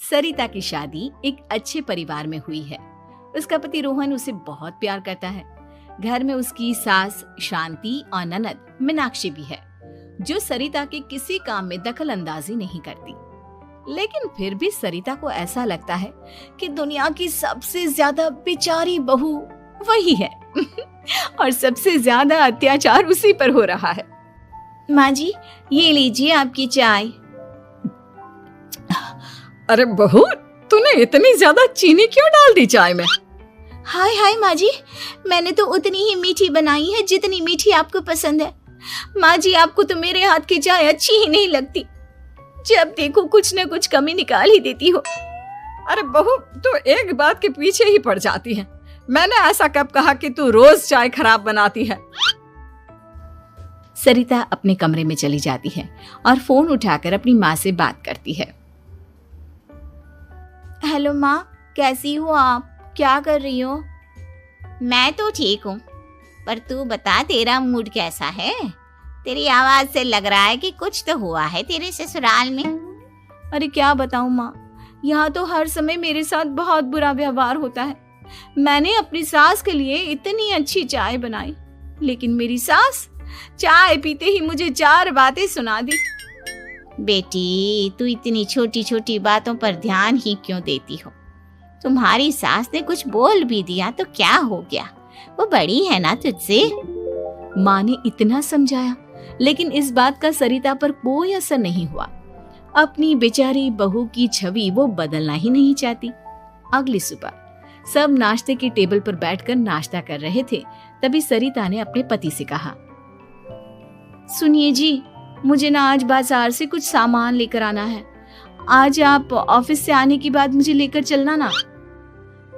सरिता की शादी एक अच्छे परिवार में हुई है। उसका पति रोहन उसे बहुत प्यार करता है। घर में उसकी सास शांति और ननद मीनाक्षी भी है, जो सरिता के किसी काम में दखल अंदाजी नहीं करती। लेकिन फिर भी सरिता को ऐसा लगता है कि दुनिया की सबसे ज्यादा बेचारी बहू वही है और सबसे ज्यादा अत्याचार उसी पर हो रहा है। माँ जी, ये लीजिए आपकी चाय। अरे बहू, तूने इतनी ज्यादा चीनी क्यों डाल दी चाय में? हाय हाय माँ जी, मैंने तो उतनी ही मीठी बनाई है जितनी मीठी आपको पसंद है। माँ जी, आपको तो मेरे हाथ की चाय अच्छी ही नहीं लगती। जब देखो कुछ न कुछ कमी निकाल ही देती हो। अरे बहू, तू एक बात के पीछे ही पड़ जाती है। मैंने ऐसा कब कहा कि तू रोज चाय खराब बनाती है? सरिता अपने कमरे में चली जाती है और फोन उठाकर अपनी माँ से बात करती है। हेलो माँ, कैसी हो आप? क्या कर रही हो? मैं तो ठीक हूँ, पर तू बता, तेरा मूड कैसा है? तेरी आवाज से लग रहा है कि कुछ तो हुआ है तेरे ससुराल में। अरे क्या बताऊँ माँ, यहाँ तो हर समय मेरे साथ बहुत बुरा व्यवहार होता है। मैंने अपनी सास के लिए इतनी अच्छी चाय बनाई, लेकिन मेरी सास चाय पीते ही मुझे 4 बातें सुना दी। बेटी, तू इतनी छोटी छोटी बातों पर ध्यान ही क्यों देती हो? तुम्हारी सास ने कुछ बोल भी दिया तो क्या हो गया? वो बड़ी है ना तुझसे। माँ ने इतना समझाया, लेकिन इस बात का सरिता पर कोई असर नहीं हुआ। अपनी बेचारी बहू की छवि वो बदलना ही नहीं चाहती। अगली सुबह सब नाश्ते की टेबल पर बैठकर नाश्ता कर रहे थे, तभी सरिता ने अपने पति से कहा, सुनिए जी, मुझे ना आज बाजार से कुछ सामान लेकर आना है। आज आप ऑफिस से आने के बाद मुझे लेकर चलना ना।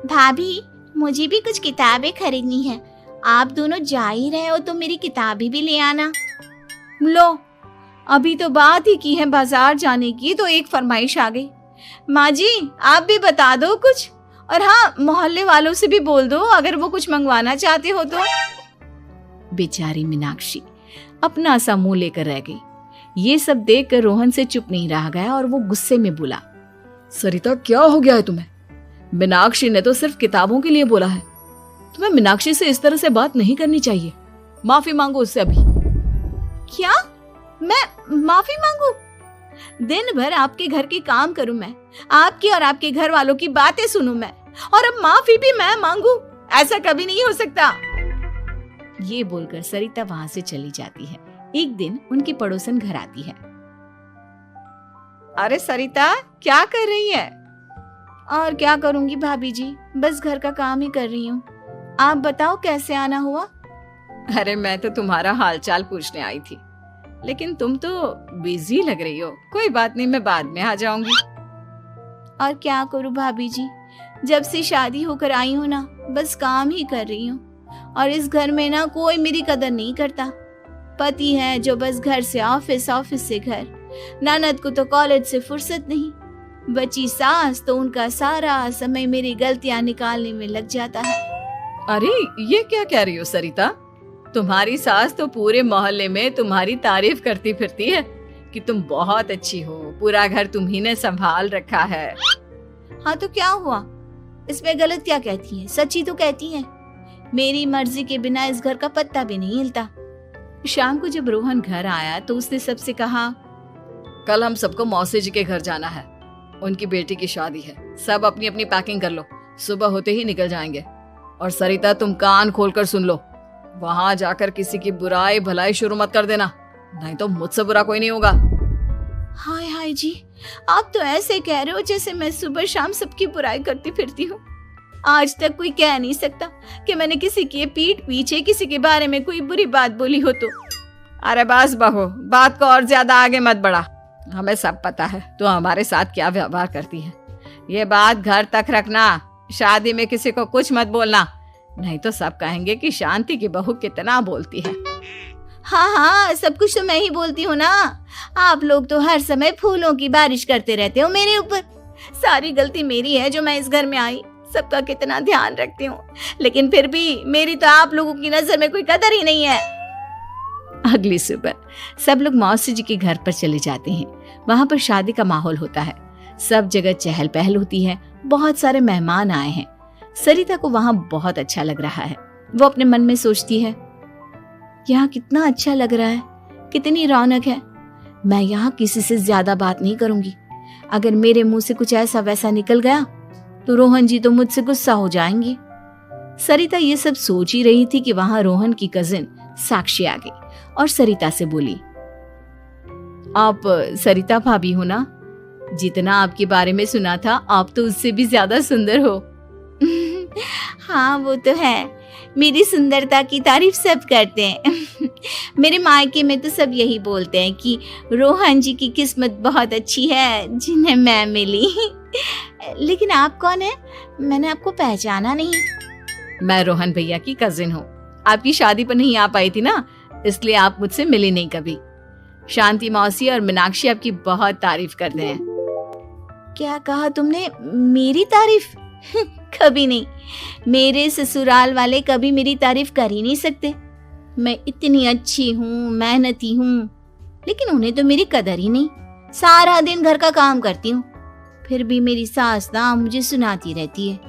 भाभी, मुझे भी कुछ किताबें खरीदनी है। आप दोनों जा ही रहे हो तो मेरी किताबें भी ले आना। लो, अभी तो बात ही की है बाजार जाने की, तो एक फरमाइश आ गई। माँ जी, आप भी बता दो कुछ, और हाँ, मोहल्ले वालों से भी बोल दो अगर वो कुछ मंगवाना चाहते हो तो। बेचारी मीनाक्षी अपना सा मुंह लेकर रह गई। ये सब देखकर रोहन से चुप नहीं रह गया और वो गुस्से में बोला, सरिता, क्या हो गया है तुम्हें? मीनाक्षी ने तो सिर्फ किताबों के लिए बोला है। तुम्हें मीनाक्षी से इस तरह से बात नहीं करनी चाहिए। माफी मांगो उससे अभी। क्या? मैं माफी मांगू? दिन भर आपके घर के काम करूं मैं, आपकी और आपके घर वालों की बातें सुनूं मैं, और अब माफी भी मैं मांगू? ऐसा कभी नहीं हो सकता। ये बोलकर सरिता वहां से चली जाती है। एक दिन उनकी पड़ोसन घर आती है। अरे सरिता, क्या कर रही है? और क्या करूंगी भाभी जी, बस घर का काम ही कर रही हूँ। आप बताओ कैसे आना हुआ? अरे मैं तो तुम्हारा हालचाल पूछने आई थी, लेकिन तुम तो बिजी लग रही हो। कोई बात नहीं, मैं बाद में आ जाऊंगी। और क्या करूं भाभी जी, जब से शादी होकर आई हूँ ना, बस काम ही कर रही हूँ। और इस घर में ना कोई मेरी कदर नहीं करता। पति है जो बस घर से ऑफिस, ऑफिस से घर। ननद को तो कॉलेज से फुर्सत नहीं। बची सास तो उनका सारा समय मेरी गलतियां निकालने में लग जाता है। अरे ये क्या कह रही हो सरिता? तुम्हारी सास तो पूरे मोहल्ले में तुम्हारी तारीफ करती फिरती है कि तुम बहुत अच्छी हो, पूरा घर तुम्ही ने संभाल रखा है। हाँ तो क्या हुआ? इसमें गलत क्या कहती है? सच्ची तो कहती है। मेरी मर्जी के बिना इस घर का पत्ता भी नहीं हिलता। शाम को जब रोहन घर आया तो उसने सबसे कहा, कल हम सबको मौसी जी के घर जाना है। उनकी बेटी की शादी है। सब अपनी अपनी पैकिंग कर लो, सुबह होते ही निकल जाएंगे। और सरिता, तुम कान खोलकर सुन लो, वहां जाकर किसी की बुराई भलाई शुरू मत कर देना, नहीं तो मुझसे बुरा कोई नहीं होगा। हाय हाय जी, आप तो ऐसे कह रहे हो जैसे मैं सुबह शाम सबकी बुराई करती फिरती हूँ। आज तक कोई कह नहीं सकता कि मैंने किसी की पीठ पीछे किसी के बारे में कोई बुरी बात बोली हो तो। अरे बस बहू, बात को और ज्यादा आगे मत बढ़ा। हमें सब पता है तू हमारे साथ क्या व्यवहार करती है। ये बात घर तक रखना, शादी में किसी को कुछ मत बोलना, नहीं तो सब कहेंगे कि शांति की बहू कितना बोलती है। हाँ हाँ, सब कुछ तो मैं ही बोलती हूँ ना। आप लोग तो हर समय फूलों की बारिश करते रहते हो मेरे ऊपर। सारी गलती मेरी है जो मैं इस घर में आई। सबका कितना ध्यान रखती हूँ, लेकिन फिर भी मेरी तो आप लोगों की नजर में कोई कदर ही नहीं है। अगली सुबह सब लोग मौसी जी के घर पर चले जाते हैं। वहां पर शादी का माहौल होता है। सब जगह चहल पहल होती है, बहुत सारे मेहमान आए हैं। सरिता को वहां बहुत अच्छा लग रहा है। वो अपने मन में सोचती है, यहाँ कितना अच्छा लग रहा है, कितनी रौनक है। मैं यहाँ किसी से ज्यादा बात नहीं करूंगी। अगर मेरे मुंह से कुछ ऐसा वैसा निकल गया तो रोहन जी तो मुझसे गुस्सा हो जाएंगी। सरिता ये सब सोच ही रही थी कि वहां रोहन की कजिन साक्षी आ गई और सरिता से बोली, आप सरिता भाभी हो ना? जितना आपके बारे में सुना था, आप तो उससे भी ज्यादा सुंदर हो। हाँ वो तो है, मेरी सुंदरता की तारीफ सब करते हैं। मेरे मायके में तो सब यही बोलते हैं कि रोहन जी की किस्मत बहुत अच्छी है जिन्हें मैं मिली। लेकिन आप कौन है? मैंने आपको पहचाना नहीं। मैं रोहन भैया की कजिन हूँ। आपकी शादी पर नहीं आ पाई थी ना, इसलिए आप मुझसे मिली नहीं कभी। शांति मौसी और मीनाक्षी आपकी बहुत तारीफ करते हैं। क्या कहा तुमने? मेरी तारीफ? कभी नहीं। मेरे ससुराल वाले कभी मेरी तारीफ कर ही नहीं सकते। मैं इतनी अच्छी हूँ, मेहनती हूँ, लेकिन उन्हें तो मेरी कदर ही नहीं। सारा दिन घर का काम करती हूँ, फिर भी मेरी सास ना मुझे सुनाती रहती है,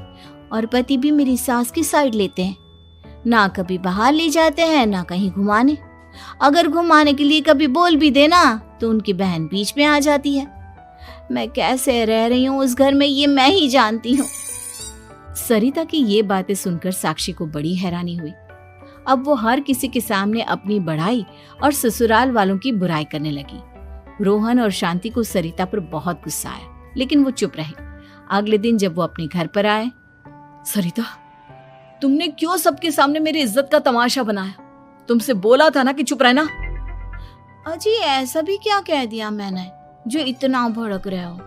और पति भी मेरी सास की साइड लेते हैं। ना कभी बाहर ले जाते हैं, ना कहीं घुमाने। अगर घुमाने के लिए कभी बोल भी देना तो उनकी बहन बीच में आ जाती है। मैं कैसे रह रही हूँ उस घर में, ये मैं ही जानती हूँ। सरिता की ये बातें सुनकर साक्षी को बड़ी हैरानी हुई। अब वो हर किसी के सामने अपनी बढ़ाई और ससुराल वालों की बुराई करने लगी। रोहन और शांति को सरिता पर बहुत गुस्सा आया, लेकिन वो चुप रहे। अगले दिन जब वो अपने घर पर आए, सरिता, तुमने क्यों सबके सामने मेरी इज्जत का तमाशा बनाया? तुमसे बोला था ना कि चुप रहना। अजी ऐसा भी क्या कह दिया मैंने जो इतना भड़क रहे हो?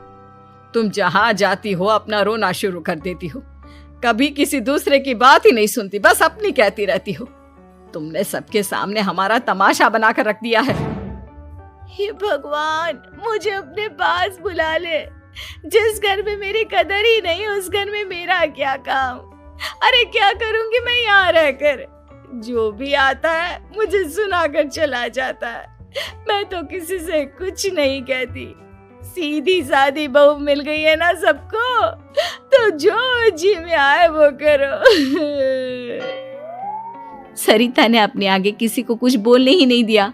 तुम जहां जाती हो अपना रोना शुरू कर देती हो, कभी किसी दूसरे की बात ही नहीं सुनती, बस अपनी कहती रहती हो। तुमने सबके सामने हमारा तमाशा बनाकर रख दिया है। हे भगवान, मुझे अपने पास बुला ले। जिस घर में मेरी कदर ही नहीं, उस घर में मेरा क्या काम? अरे क्या करूंगी मैं यहाँ रहकर? जो भी आता है मुझे सुनाकर चला जाता है। मैं तो किसी से कुछ नहीं कहती। सीधी सादी बहू मिल गई है ना सबको, तो जो जी में आए वो करो। सरिता ने अपने आगे किसी को कुछ बोलने ही नहीं दिया,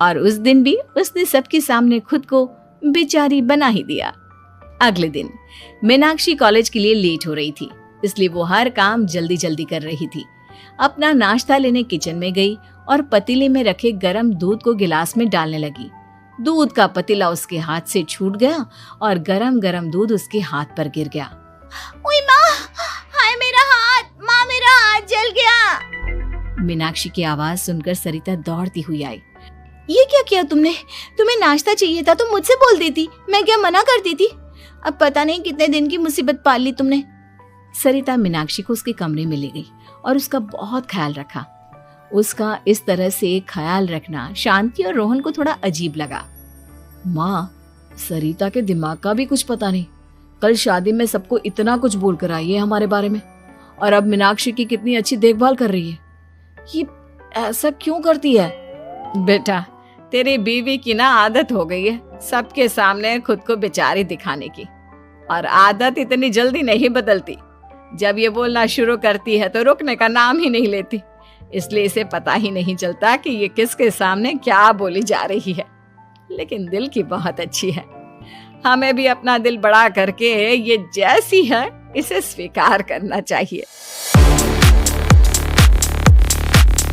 और उस दिन भी उसने सबके सामने खुद को बेचारी बना ही दिया। अगले दिन मीनाक्षी कॉलेज के लिए लेट हो रही थी, इसलिए वो हर काम जल्दी जल्दी कर रही थी। अपना नाश्ता लेने किचन में गई और पतीले में रखे गरम दूध को गिलास में डालने लगी। दूध का पतीला उसके हाथ से छूट गया और गरम गरम दूध उसके हाथ पर गिर गया। ओए माँ, हाय मेरा हाथ, माँ मेरा हाथ जल गया। मीनाक्षी की आवाज सुनकर सरिता दौड़ती हुई आई। ये क्या किया तुमने? तुम्हें नाश्ता चाहिए था तो मुझसे बोल देती, मैं क्या मना करती थी? अब पता नहीं कितने दिन की मुसीबत पाल ली तुमने। सरिता मीनाक्षी को उसके कमरे में ले गई और उसका बहुत ख्याल रखा। उसका इस तरह से ख्याल रखना शांति और रोहन को थोड़ा अजीब लगा। माँ, सरिता के दिमाग का भी कुछ पता नहीं। कल शादी में सबको इतना कुछ बोल कर आई है हमारे बारे में, और अब मीनाक्षी की कितनी अच्छी देखभाल कर रही है। ये ऐसा क्यों करती है? बेटा, तेरी बीवी की ना आदत हो गई है सबके सामने खुद को बेचारी दिखाने की, और आदत इतनी जल्दी नहीं बदलती। जब ये बोलना शुरू करती है तो रुकने का नाम ही नहीं लेती, इसलिए इसे पता ही नहीं चलता कि ये किसके सामने क्या बोली जा रही है। लेकिन दिल की बहुत अच्छी है। हमें भी अपना दिल बड़ा करके ये जैसी है इसे स्वीकार करना चाहिए।